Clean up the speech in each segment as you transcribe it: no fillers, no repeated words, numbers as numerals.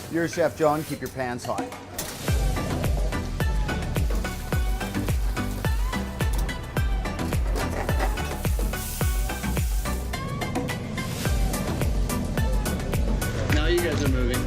You're Chef John, keep your pans hot. Now you guys are moving.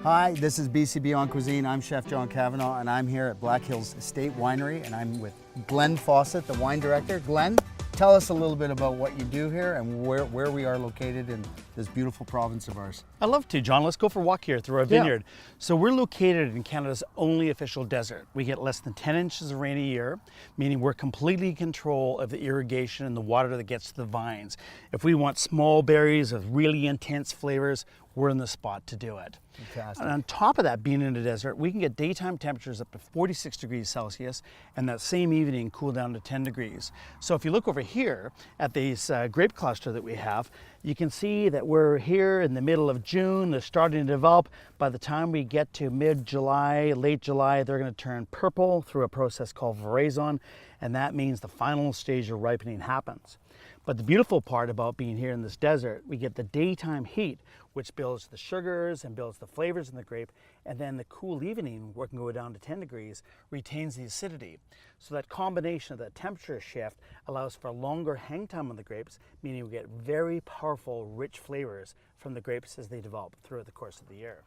Hi, this is BC Beyond Cuisine. I'm Chef John Cavanaugh, and I'm here at Black Hills Estate Winery, and I'm with Glenn Fawcett, the wine director. Glenn, tell us a little bit about what you do here and where we are located in this beautiful province of ours. I'd love to, John. Let's go for a walk here through our vineyard. So we're located in Canada's only official desert. We get less than 10 inches of rain a year, meaning we're completely in control of the irrigation and the water that gets to the vines. If we want small berries of really intense flavors, we're in the spot to do it. Fantastic. And on top of that, being in a desert, we can get daytime temperatures up to 46 degrees Celsius, and that same evening cool down to 10 degrees. So if you look over here at this grape cluster that we have, you can see that we're here in the middle of June. They're starting to develop. By the time we get to mid-July, late July, they're going to turn purple through a process called veraison, and that means the final stage of ripening happens. But the beautiful part about being here in this desert, we get the daytime heat, which builds the sugars and builds the flavors in the grape, and then the cool evening, where it can go down to 10 degrees, retains the acidity. So that combination of that temperature shift allows for longer hang time on the grapes, meaning we get very powerful, rich flavors from the grapes as they develop throughout the course of the year.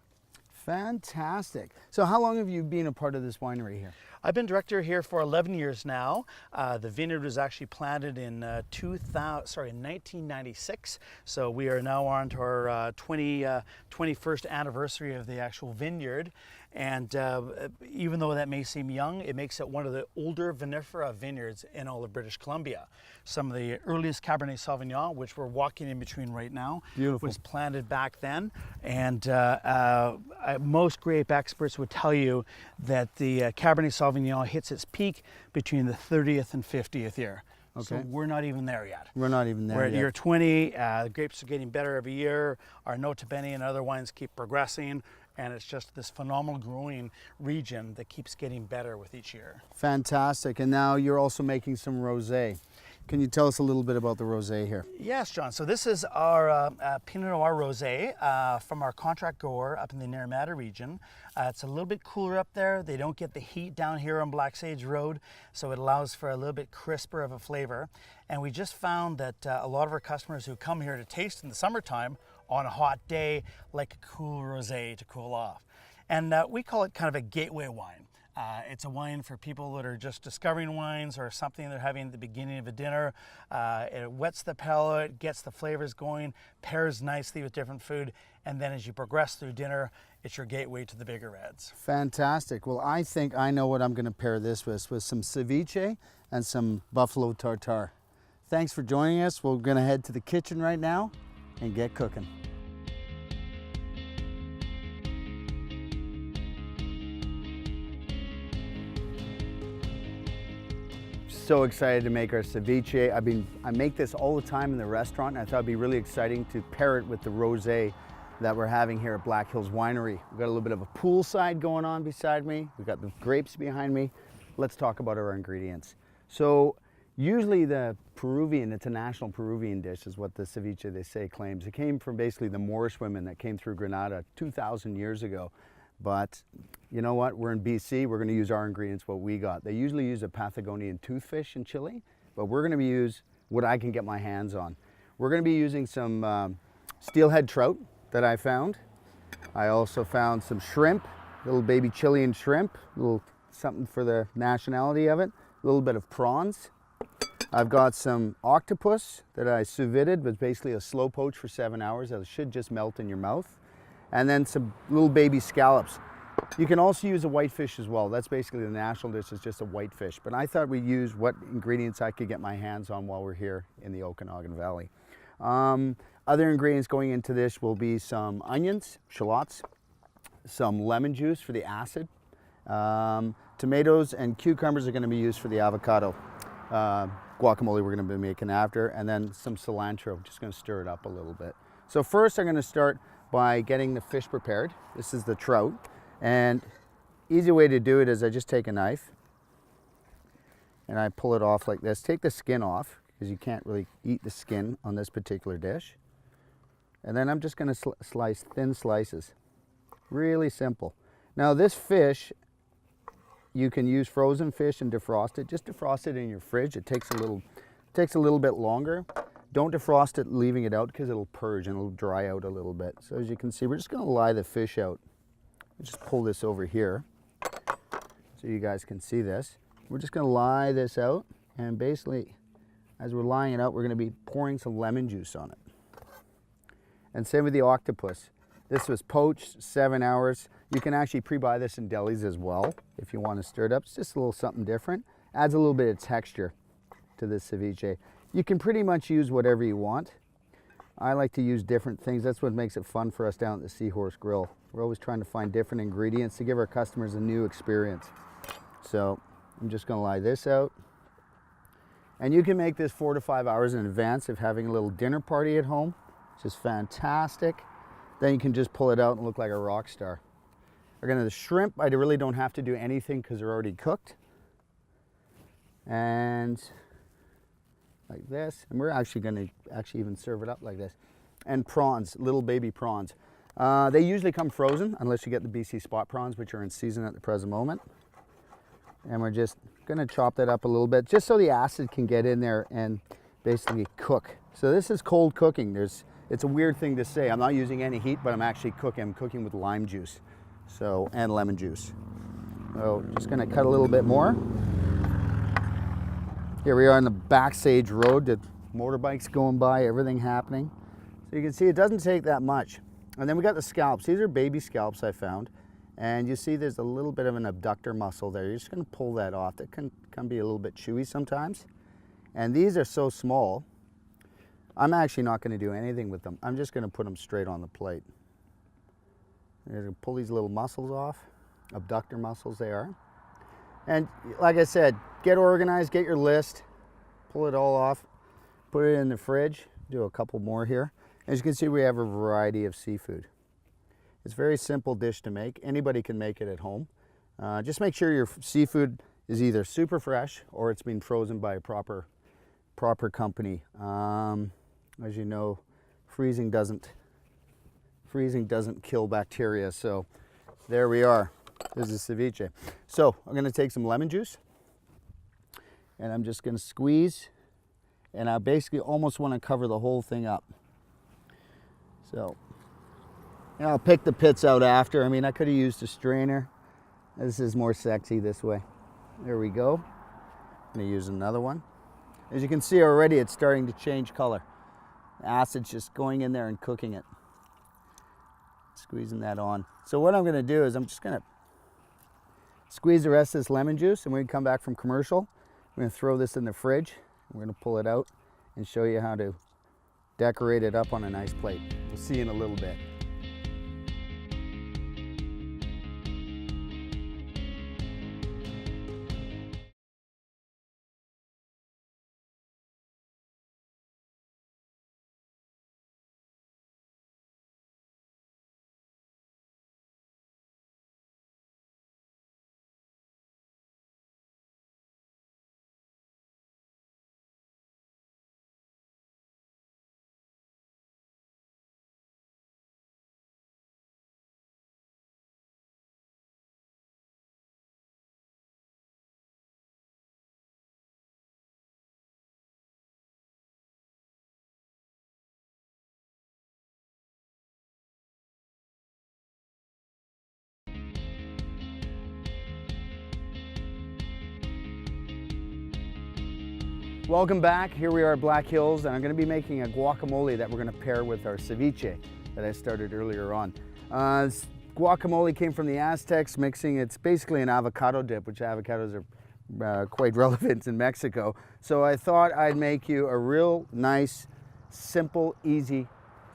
Fantastic. So how long have you been a part of this winery here? I've been director here for 11 years now. The vineyard was actually planted in 1996. So we are now on to our 21st anniversary of the actual vineyard. And even though that may seem young, it makes it one of the older vinifera vineyards in all of British Columbia. Some of the earliest Cabernet Sauvignon, which we're walking in between right now, was planted back then. And most grape experts would tell you that the Cabernet Sauvignon hits its peak between the 30th and 50th year. Okay. So we're not even there yet. We're not even there We're yet. at year 20. The grapes are getting better every year. Our Nota Bene and other wines keep progressing. And it's just this phenomenal growing region that keeps getting better with each year. Fantastic. And now you're also making some rosé. Can you tell us a little bit about the rosé here? Yes, John. So this is our Pinot Noir rosé from our contract grower up in the Naramata region. It's a little bit cooler up there. They don't get the heat down here on Black Sage Road, so it allows for a little bit crisper of a flavor. And we just found that a lot of our customers who come here to taste in the summertime on a hot day like a cool rosé to cool off. And we call it kind of a gateway wine. It's a wine for people that are just discovering wines or something they're having at the beginning of a dinner. It wets the palate, gets the flavors going, pairs nicely with different food, and then as you progress through dinner, it's your gateway to the bigger reds. Fantastic. Well, I think I know what I'm going to pair this with some ceviche and some buffalo tartare. Thanks for joining us. We're going to head to the kitchen right now and get cooking. So excited to make our ceviche. I make this all the time in the restaurant, and I thought it'd be really exciting to pair it with the rosé that we're having here at Black Hills Winery. We've got a little bit of a poolside going on beside me. We've got the grapes behind me. Let's talk about our ingredients. So usually the Peruvian, it's a national Peruvian dish is what the ceviche, they say, claims. It came from basically the Moorish women that came through Granada 2,000 years ago. But you know what, we're in BC, we're gonna use our ingredients, what we got. They usually use a Patagonian toothfish in Chile, but we're gonna use what I can get my hands on. We're gonna be using some steelhead trout that I found. I also found some shrimp, little baby Chilean shrimp, a little something for the nationality of it, a little bit of prawns. I've got some octopus that I sous vided, but basically a slow poach for 7 hours. That should just melt in your mouth. And then some little baby scallops. You can also use a whitefish as well. That's basically the national dish, is just a whitefish. But I thought we'd use what ingredients I could get my hands on while we're here in the Okanagan Valley. Other ingredients going into this will be some onions, shallots, some lemon juice for the acid. Tomatoes and cucumbers are going to be used for the avocado guacamole we're going to be making after, and then some cilantro. Just going to stir it up a little bit. So first I'm going to start by getting the fish prepared. This is the trout, and easy way to do it is I just take a knife and I pull it off like this. Take the skin off because you can't really eat the skin on this particular dish. And then I'm just going to slice thin slices. Really simple. Now this fish, you can use frozen fish and defrost it. Just defrost it in your fridge. It takes a little bit longer. Don't defrost it leaving it out because it'll purge and it'll dry out a little bit. So as you can see, we're just going to lie the fish out. Just pull this over here so you guys can see this. We're just going to lie this out, and basically as we're lying it out, we're going to be pouring some lemon juice on it. And same with the octopus. This was poached 7 hours. You can actually pre-buy this in delis as well if you want to stir it up. It's just a little something different. Adds a little bit of texture to this ceviche. You can pretty much use whatever you want. I like to use different things. That's what makes it fun for us down at the Seahorse Grill. We're always trying to find different ingredients to give our customers a new experience. So I'm just going to lie this out. And you can make this 4 to 5 hours in advance of having a little dinner party at home. It's just fantastic. Then you can just pull it out and look like a rock star. Again, the shrimp, I really don't have to do anything because they're already cooked. And like this. And we're actually going to even serve it up like this. And prawns, little baby prawns. They usually come frozen unless you get the BC spot prawns, which are in season at the present moment. And we're just going to chop that up a little bit just so the acid can get in there and basically cook. So this is cold cooking. It's a weird thing to say. I'm not using any heat, but I'm actually cooking. I'm cooking with lime juice, and lemon juice. So just going to cut a little bit more. Here we are on the Backstage Road. The motorbikes going by, everything happening. So you can see it doesn't take that much. And then we got the scallops. These are baby scallops I found. And you see there's a little bit of an abductor muscle there. You're just going to pull that off. That can be a little bit chewy sometimes. And these are so small, I'm actually not going to do anything with them. I'm just going to put them straight on the plate. You're going to pull these little muscles off. Abductor muscles they are. And like I said, get organized, get your list, pull it all off, put it in the fridge, do a couple more here. As you can see, we have a variety of seafood. It's a very simple dish to make. Anybody can make it at home. Just make sure your seafood is either super fresh or it's been frozen by a proper company. As you know, freezing doesn't kill bacteria. So there we are. This is ceviche. So I'm going to take some lemon juice and I'm just going to squeeze, and I basically almost want to cover the whole thing up. So, and I'll pick the pits out after. I mean, I could have used a strainer. This is more sexy this way. There we go. I'm going to use another one. As you can see already, it's starting to change color. The acid's just going in there and cooking it. Squeezing that on. So what I'm going to do is I'm just going to squeeze the rest of this lemon juice, and when we come back from commercial, we're going to throw this in the fridge. We're going to pull it out and show you how to decorate it up on a nice plate. We'll see you in a little bit. Welcome back. Here we are at Black Hills, and I'm going to be making a guacamole that we're going to pair with our ceviche that I started earlier on. Guacamole came from the Aztecs, it's basically an avocado dip, which avocados are quite relevant in Mexico. So I thought I'd make you a real nice, simple, easy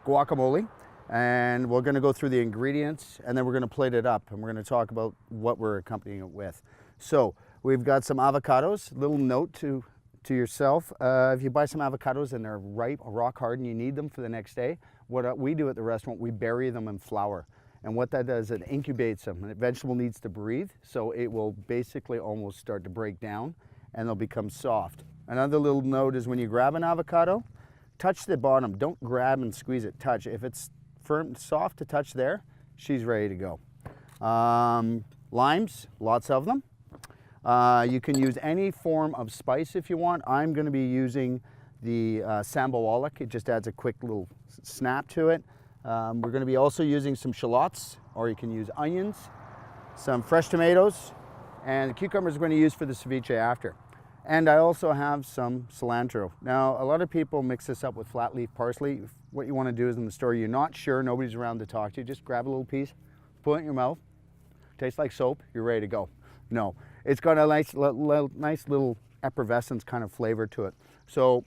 guacamole. And we're going to go through the ingredients, and then we're going to plate it up, and we're going to talk about what we're accompanying it with. So we've got some avocados. Little note to to yourself, if you buy some avocados and they're ripe, rock hard, and you need them for the next day, what we do at the restaurant, we bury them in flour. And what that does, it incubates them. And the vegetable needs to breathe, so it will basically almost start to break down and they'll become soft. Another little note is when you grab an avocado, touch the bottom. Don't grab and squeeze it, touch. If it's firm, soft to touch there, she's ready to go. Limes, lots of them. You can use any form of spice if you want. I'm going to be using the sambawalik. It just adds a quick little snap to it. We're going to be also using some shallots, or you can use onions, some fresh tomatoes, and the cucumbers we're going to use for the ceviche after. And I also have some cilantro. Now, a lot of people mix this up with flat leaf parsley. What you want to do is in the store, you're not sure, nobody's around to talk to you, just grab a little piece, put it in your mouth, tastes like soap, you're ready to go. No, it's got a nice little effervescence kind of flavor to it. So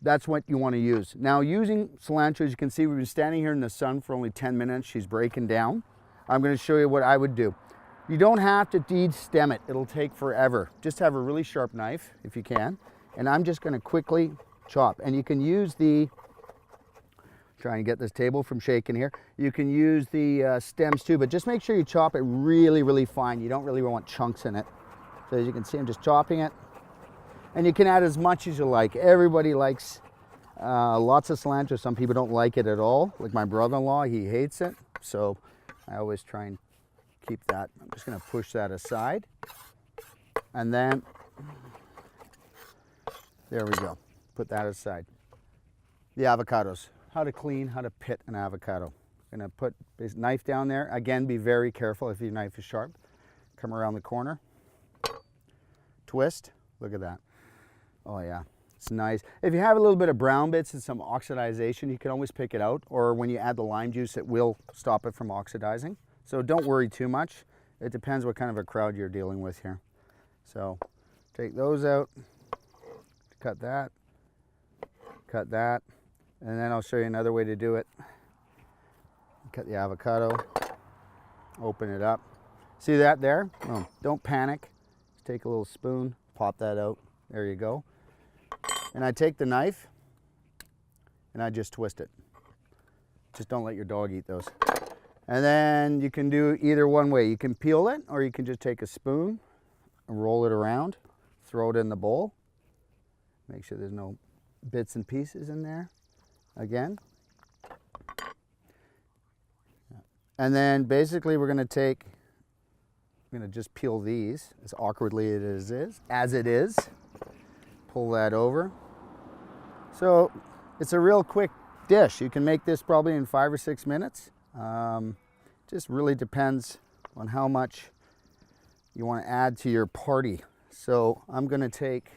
that's what you want to use. Now, using cilantro, as you can see, we've been standing here in the sun for only 10 minutes. She's breaking down. I'm going to show you what I would do. You don't have to de-stem it. It'll take forever. Just have a really sharp knife if you can. And I'm just going to quickly chop. And you can use the, trying to get this table from shaking here. You can use the stems too, but just make sure you chop it really, really fine. You don't really want chunks in it. So as you can see, I'm just chopping it. And you can add as much as you like. Everybody likes lots of cilantro. Some people don't like it at all. Like my brother-in-law, he hates it. So I always try and keep that. I'm just going to push that aside. And then, there we go. Put that aside. The avocados. How to clean, how to pit an avocado. Going to put this knife down there. Again, be very careful if your knife is sharp. Come around the corner. Twist. Look at that. Oh yeah, it's nice. If you have a little bit of brown bits and some oxidization, you can always pick it out. Or when you add the lime juice, it will stop it from oxidizing. So don't worry too much. It depends what kind of a crowd you're dealing with here. So take those out, cut that, and then I'll show you another way to do it. Cut the avocado, open it up. See that there? Oh, don't panic. Just take a little spoon, pop that out. There you go. And I take the knife and I just twist it. Just don't let your dog eat those. And then you can do either one way. You can peel it, or you can just take a spoon and roll it around, throw it in the bowl. Make sure there's no bits and pieces in there. Again. And then basically we're going to just peel these as awkwardly as it is. Pull that over. So it's a real quick dish. You can make this probably in 5 or 6 minutes. Just really depends on how much you want to add to your party. So I'm going to take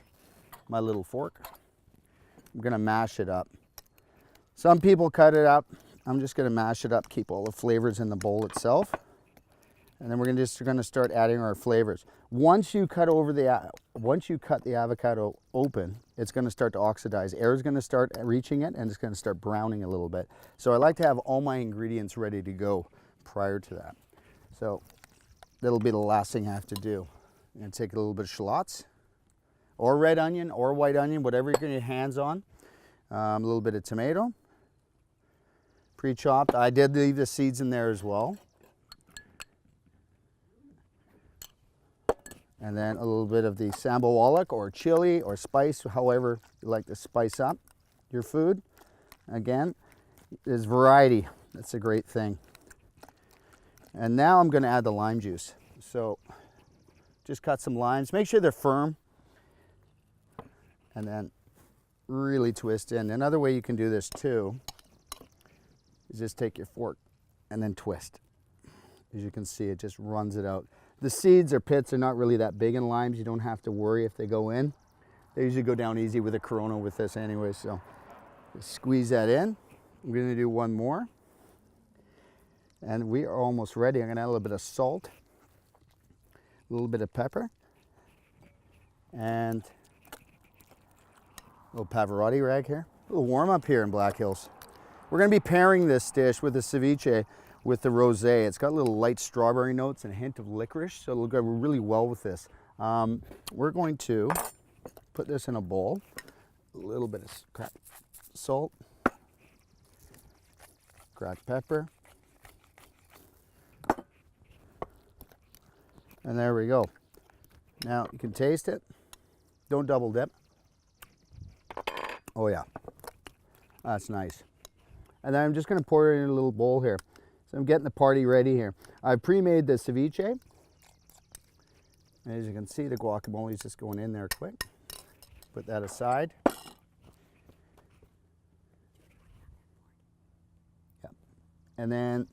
my little fork. I'm going to mash it up. Some people cut it up. I'm just going to mash it up, keep all the flavors in the bowl itself. And then we're just going to start adding our flavors. Once you cut the avocado open, it's going to start to oxidize. Air is going to start reaching it, and it's going to start browning a little bit. So I like to have all my ingredients ready to go prior to that. So that'll be the last thing I have to do. I'm going to take a little bit of shallots, or red onion, or white onion, whatever you can get your hands on. A little bit of tomato, pre-chopped. I did leave the seeds in there as well. And then a little bit of the sambawalik or chili or spice, however you like to spice up your food. Again, there's variety. That's a great thing. And now I'm going to add the lime juice. So just cut some limes. Make sure they're firm. And then really twist in. Another way you can do this too is just take your fork and then twist. As you can see, it just runs it out. The seeds or pits are not really that big in limes. You don't have to worry if they go in. They usually go down easy with a Corona with this anyway, so just squeeze that in. I'm going to do one more. And we are almost ready. I'm going to add a little bit of salt, a little bit of pepper, and a little Pavarotti rag here. A little warm up here in Black Hills. We're going to be pairing this dish with the ceviche with the rosé. It's got little light strawberry notes and a hint of licorice, so it'll go really well with this. We're going to put this in a bowl. A little bit of cracked salt, cracked pepper. And there we go. Now you can taste it. Don't double dip. Oh yeah, that's nice. And then I'm just gonna pour it in a little bowl here. So I'm getting the party ready here. I pre-made the ceviche. As you can see, the guacamole is just going in there quick. Put that aside. Yep. And then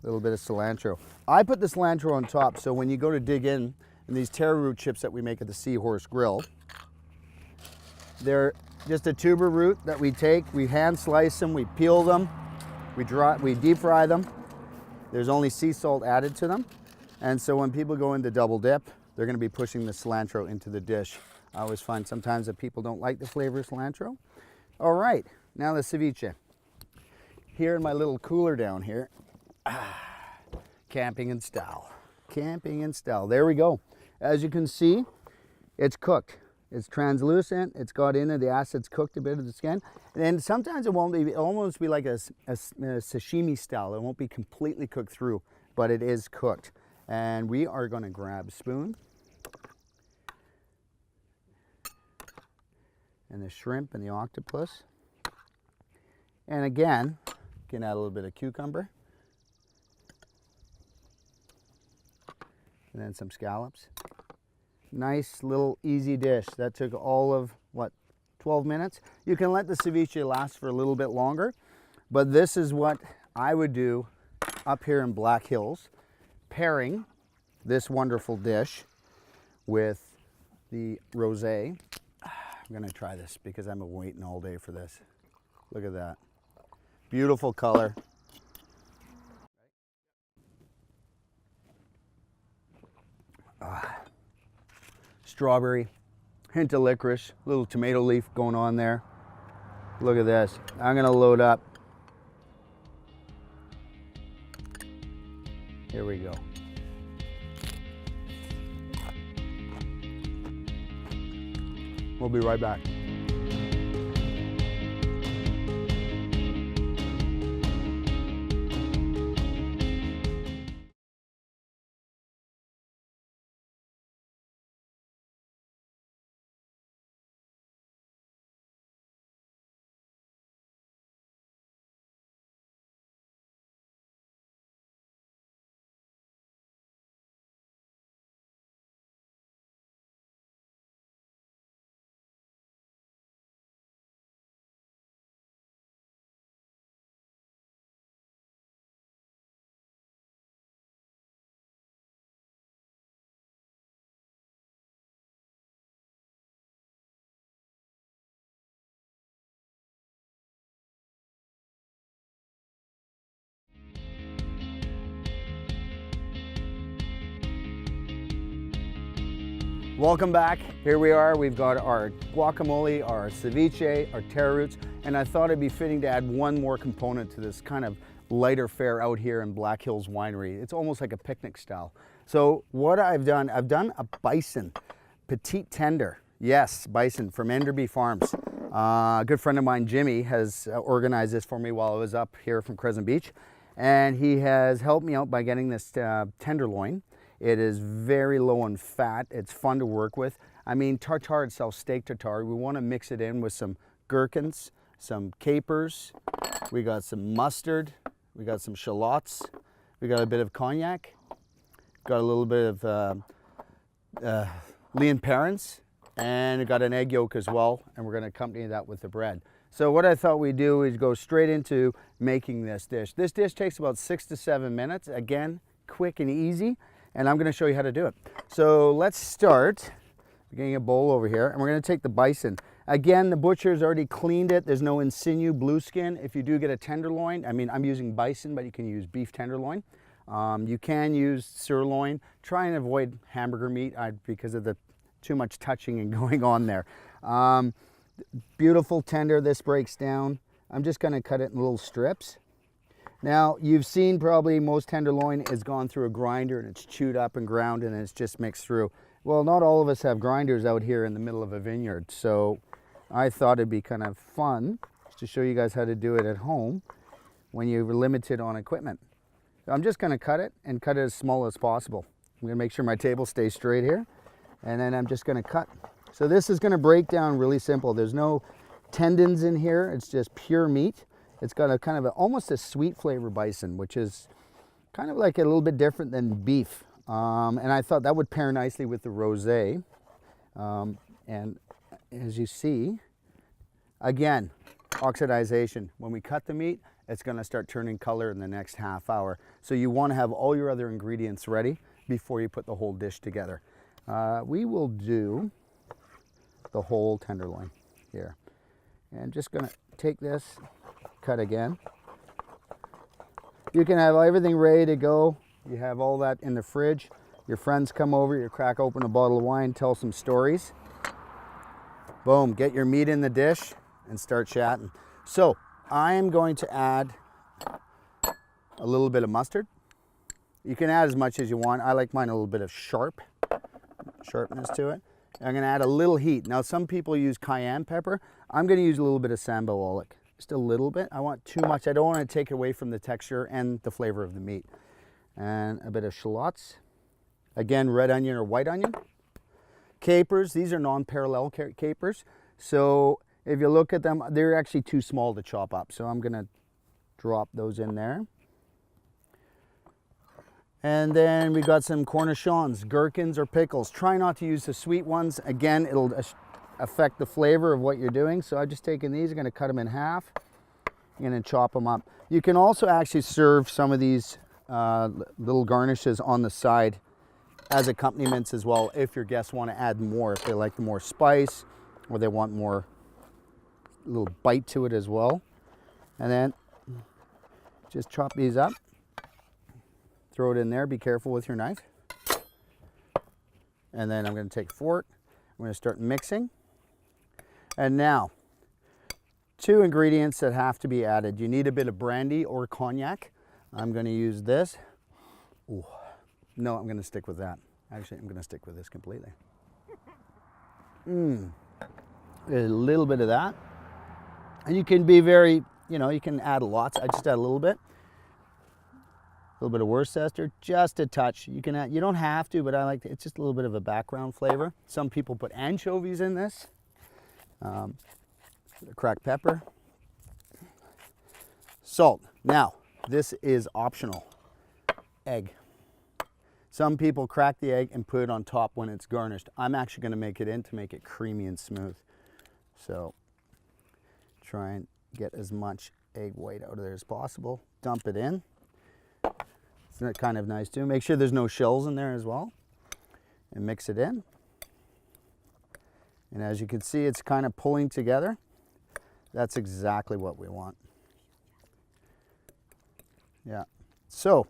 a little bit of cilantro. I put the cilantro on top, so when you go to dig in these taro root chips that we make at the Seahorse Grill, they're just a tuber root that we take, we hand slice them, we peel them, we deep fry them. There's only sea salt added to them. And so when people go into double dip, they're gonna be pushing the cilantro into the dish. I always find sometimes that people don't like the flavor of cilantro. All right, now the ceviche. Here in my little cooler down here, camping in style. Camping in style, there we go. As you can see, it's cooked. It's translucent, it's got in it, the acid's cooked a bit of the skin. And then sometimes it won't be, it'll almost be like a sashimi style. It won't be completely cooked through, but it is cooked. And we are gonna grab a spoon. And the shrimp and the octopus. And again, you can add a little bit of cucumber. And then some scallops. Nice little easy dish. That took all of, what, 12 minutes? You can let the ceviche last for a little bit longer, but this is what I would do up here in Black Hills, pairing this wonderful dish with the rosé. I'm gonna try this because I've been waiting all day for this. Look at that. Beautiful color. Strawberry, hint of licorice, little tomato leaf going on there. Look at this. I'm gonna load up. Here we go. We'll be right back. Welcome back. Here we are. We've got our guacamole, our ceviche, our taro roots, and I thought it'd be fitting to add one more component to this kind of lighter fare out here in Black Hills Winery. It's almost like a picnic style. So what I've done a bison, petite tender. Yes, bison from Enderby Farms. A good friend of mine, Jimmy, has organized this for me while I was up here from Crescent Beach, and he has helped me out by getting this tenderloin. It is very low in fat. It's fun to work with. I mean, tartare itself, steak tartare, we want to mix it in with some gherkins, some capers. We got some mustard. We got some shallots. We got a bit of cognac. Got a little bit of lean parents. And we got an egg yolk as well. And we're going to accompany that with the bread. So what I thought we'd do is go straight into making this dish. This dish takes about 6 to 7 minutes. Again, quick and easy. And I'm going to show you how to do it. So let's start. We're getting a bowl over here, and we're going to take the bison. Again, the butcher's already cleaned it. There's no insigne blue skin. If you do get a tenderloin, I mean, I'm using bison, but you can use beef tenderloin. You can use sirloin. Try and avoid hamburger meat because of the too much touching and going on there. Beautiful tender. This breaks down. I'm just going to cut it in little strips. Now, you've seen probably most tenderloin has gone through a grinder and it's chewed up and ground and it's just mixed through. Well, not all of us have grinders out here in the middle of a vineyard, so I thought it'd be kind of fun to show you guys how to do it at home when you're limited on equipment. So I'm just gonna cut it and cut it as small as possible. I'm gonna make sure my table stays straight here, and then I'm just gonna cut. So this is gonna break down really simple. There's no tendons in here, it's just pure meat. It's got a kind of almost a sweet flavor bison, which is kind of like a little bit different than beef. And I thought that would pair nicely with the rosé. And as you see, again, oxidization. When we cut the meat, it's gonna start turning color in the next half hour. So you wanna have all your other ingredients ready before you put the whole dish together. We will do the whole tenderloin here. And just gonna take this, cut again. You can have everything ready to go. You have all that in the fridge. Your friends come over, you crack open a bottle of wine, tell some stories. Boom, get your meat in the dish and start chatting. So I am going to add a little bit of mustard. You can add as much as you want. I like mine a little bit of sharpness to it. I'm gonna add a little heat. Now some people use cayenne pepper. I'm gonna use a little bit of sambal oelek. Just a little bit. I want too much. I don't want to take away from the texture and the flavor of the meat. And a bit of shallots. Again, red onion or white onion. Capers, these are non-parallel capers. So if you look at them, they're actually too small to chop up. So I'm gonna drop those in there. And then we got some cornichons, gherkins or pickles. Try not to use the sweet ones. Again, it'll affect the flavor of what you're doing. So I've just taken these, I'm gonna cut them in half. I'm gonna chop them up. You can also actually serve some of these little garnishes on the side as accompaniments as well, if your guests want to add more, if they like the more spice or they want more little bite to it as well. And then just chop these up, throw it in there, be careful with your knife. And then I'm going to take a fork, I'm going to start mixing. And now, two ingredients that have to be added. You need a bit of brandy or cognac. I'm going to use this. Ooh. No, I'm going to stick with that. Actually, I'm going to stick with this completely. A little bit of that. And you can be very, you can add lots. I just add a little bit. A little bit of Worcester, just a touch. You can add, you don't have to, but I like it's just a little bit of a background flavor. Some people put anchovies in this. Cracked pepper. Salt. Now, this is optional. Egg. Some people crack the egg and put it on top when it's garnished. I'm actually going to make it in to make it creamy and smooth. So try and get as much egg white out of there as possible. Dump it in. Isn't that kind of nice too? Make sure there's no shells in there as well. And mix it in. And as you can see, it's kind of pulling together. That's exactly what we want. Yeah. So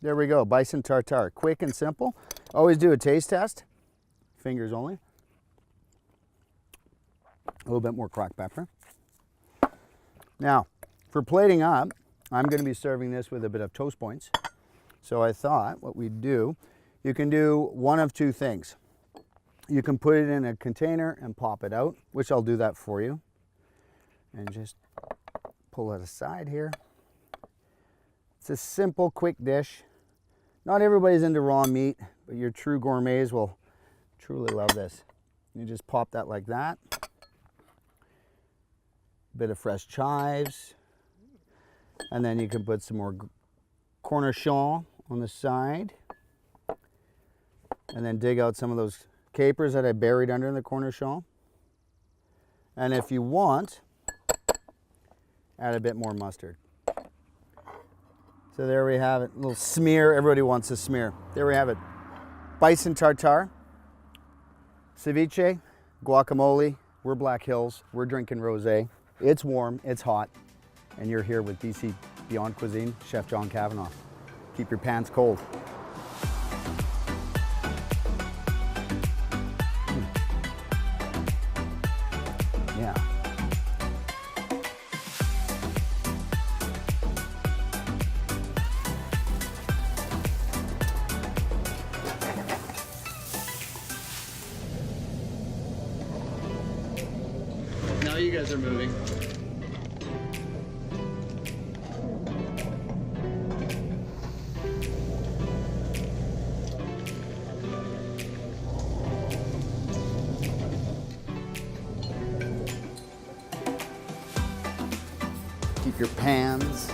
there we go, bison tartare. Quick and simple. Always do a taste test. Fingers only. A little bit more cracked pepper. Now, for plating up, I'm going to be serving this with a bit of toast points. So I thought what we'd do, you can do one of two things. You can put it in a container and pop it out, which I'll do that for you. And just pull it aside here. It's a simple, quick dish. Not everybody's into raw meat, but your true gourmets will truly love this. You just pop that like that. Bit of fresh chives. And then you can put some more cornichon on the side. And then dig out some of those capers that I buried under the cornichon. And if you want, add a bit more mustard. So there we have it, a little smear. Everybody wants a smear. There we have it. Bison tartare, ceviche, guacamole. We're Black Hills. We're drinking rosé. It's warm, it's hot, and you're here with BC Beyond Cuisine, Chef John Cavanaugh. Keep your pants cold. Yeah. you guys are moving. Keep your pans